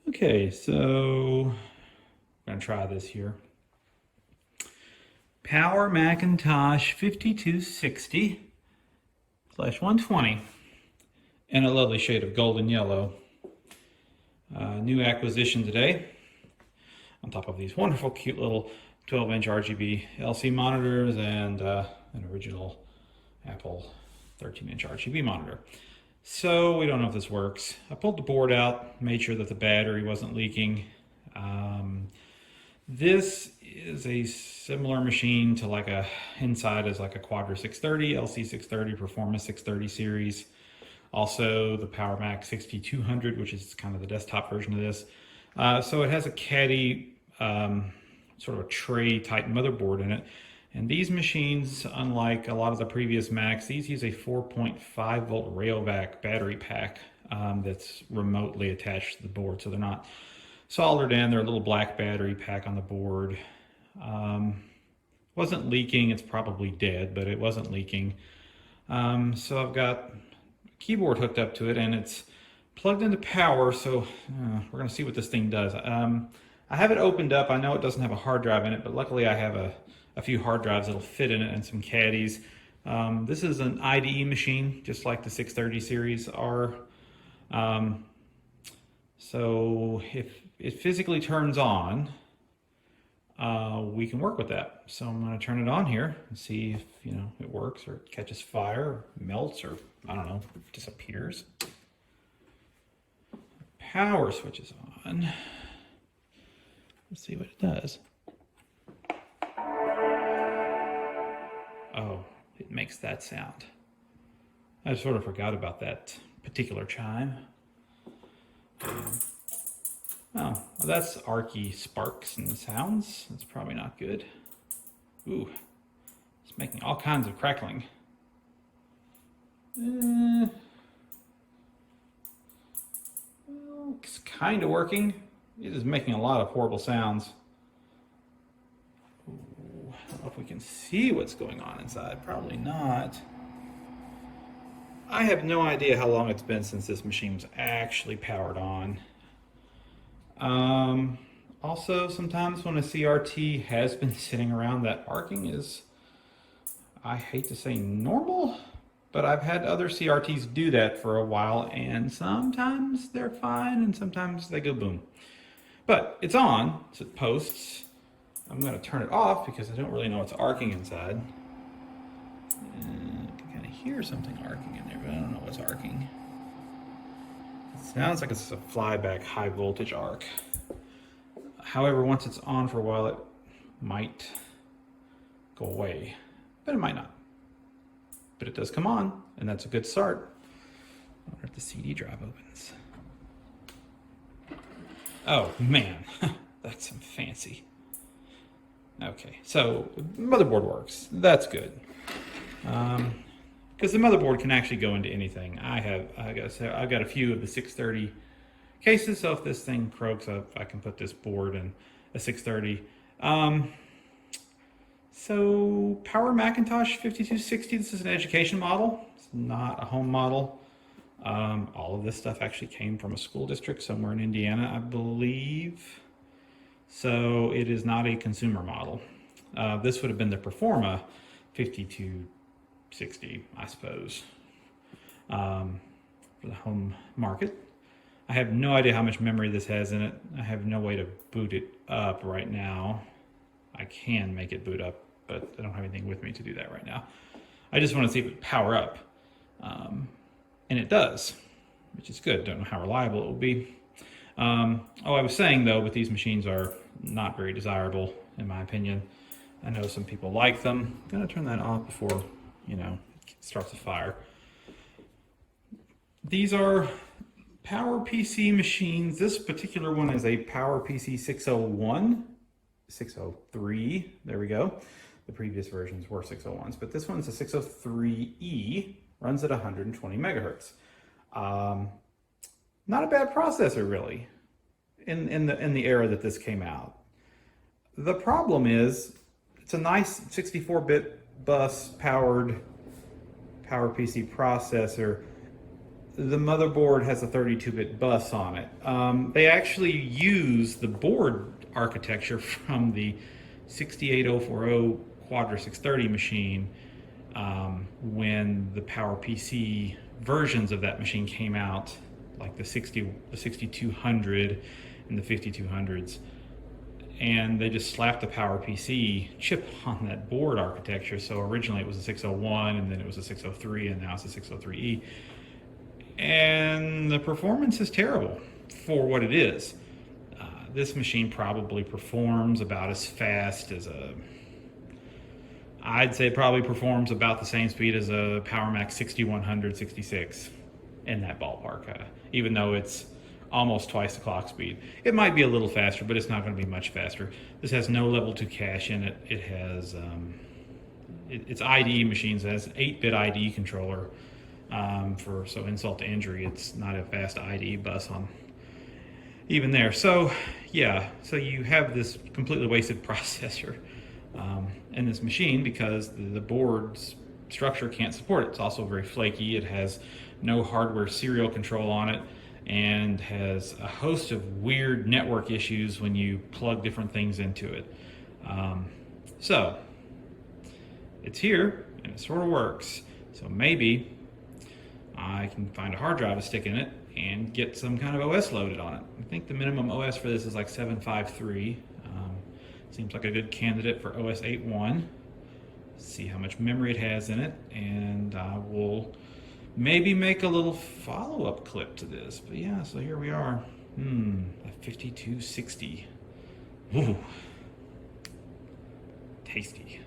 Okay, so I'm gonna try this here. Power Macintosh 5260/120 in a lovely shade of golden yellow. New acquisition today on top of these wonderful, cute little 12-inch RGB LC monitors and an original Apple 13-inch RGB monitor. So we don't know if this works. I pulled the board out, made sure that the battery wasn't leaking. This is a similar machine to inside is like a Quadra 630, LC 630, Performance 630 series. Also the Power Mac 6200, which is kind of the desktop version of this. So it has a caddy, sort of a tray type motherboard in it. And these machines, unlike a lot of the previous Macs, these use a 4.5 volt Rayovac battery pack that's remotely attached to the board. So they're not soldered in. They're a little black battery pack on the board. Wasn't leaking. It's probably dead, but it wasn't leaking. So I've got a keyboard hooked up to it and it's plugged into power. So we're going to see what this thing does. I have it opened up. I know it doesn't have a hard drive in it, but luckily I have a few hard drives that'll fit in it and some caddies. This is an IDE machine, just like the 630 series are. So if it physically turns on, we can work with that. So I'm going to turn it on here and see if it works or catches fire, or melts, or I don't know, disappears. Power switch is on. Let's see what it does. Oh, it makes that sound. I sort of forgot about that particular chime. Oh, well, that's archy sparks and sounds. That's probably not good. Ooh, it's making all kinds of crackling. Well, it's kind of working. It is making a lot of horrible sounds. Ooh, I don't know if we can see what's going on inside. Probably not. I have no idea how long it's been since this machine was actually powered on. Also, sometimes when a CRT has been sitting around, that arcing is, I hate to say normal, but I've had other CRTs do that for a while, and sometimes they're fine, and sometimes they go boom. But it's on, so it posts. I'm going to turn it off because I don't really know what's arcing inside. I can kind of hear something arcing in there, but I don't know what's arcing. It sounds like it's a flyback high voltage arc. However, once it's on for a while, it might go away, but it might not. But it does come on, and that's a good start. I wonder if the CD drive opens. Oh man, that's some fancy. Okay, so motherboard works. That's good. Because the motherboard can actually go into anything. I've got a few of the 630 cases, so if this thing croaks, I can put this board in a 630. So Power Macintosh 5260. This is an education model. It's not a home model. All of this stuff actually came from a school district somewhere in Indiana, I believe. So it is not a consumer model. This would have been the Performa 5260, I suppose, for the home market. I have no idea how much memory this has in it. I have no way to boot it up right now. I can make it boot up, but I don't have anything with me to do that right now. I just want to see if it would power up. And it does, which is good. Don't know how reliable it will be. I was saying though, but these machines are not very desirable in my opinion. I know some people like them. I'm gonna turn that off before, it starts a fire. These are PowerPC machines. This particular one is a PowerPC 601, 603, there we go. The previous versions were 601s, but this one's a 603E, runs at 120 megahertz. Not a bad processor really, in the era that this came out. The problem is, it's a nice 64-bit bus powered PowerPC processor. the motherboard has a 32-bit bus on it. They actually use the board architecture from the 68040 Quadra 630 machine when the PowerPC versions of that machine came out, like the 6200 and the 5200s. And they just slapped the PowerPC chip on that board architecture. So originally it was a 601, and then it was a 603, and now it's a 603E. And the performance is terrible for what it is. This machine probably performs about as fast as I'd say it probably performs about the same speed as a PowerMac 6100, 66, in that ballpark, even though it's almost twice the clock speed. It might be a little faster, but it's not going to be much faster. This has no level 2 cache in it. It has, it's IDE machines. It has an 8-bit IDE controller. So insult to injury, it's not a fast IDE bus on even there. So yeah, so you have this completely wasted processor in this machine because the board's structure can't support it. It's also very flaky. It has no hardware serial control on it, and has a host of weird network issues when you plug different things into it. So it's here and it sort of works. So maybe I can find a hard drive to stick in it and get some kind of OS loaded on it. I think the minimum OS for this is like 753. Seems like a good candidate for OS 8.1. See how much memory it has in it, and I will maybe make a little follow-up clip to this. But yeah, so here we are. A 5260. Ooh, tasty.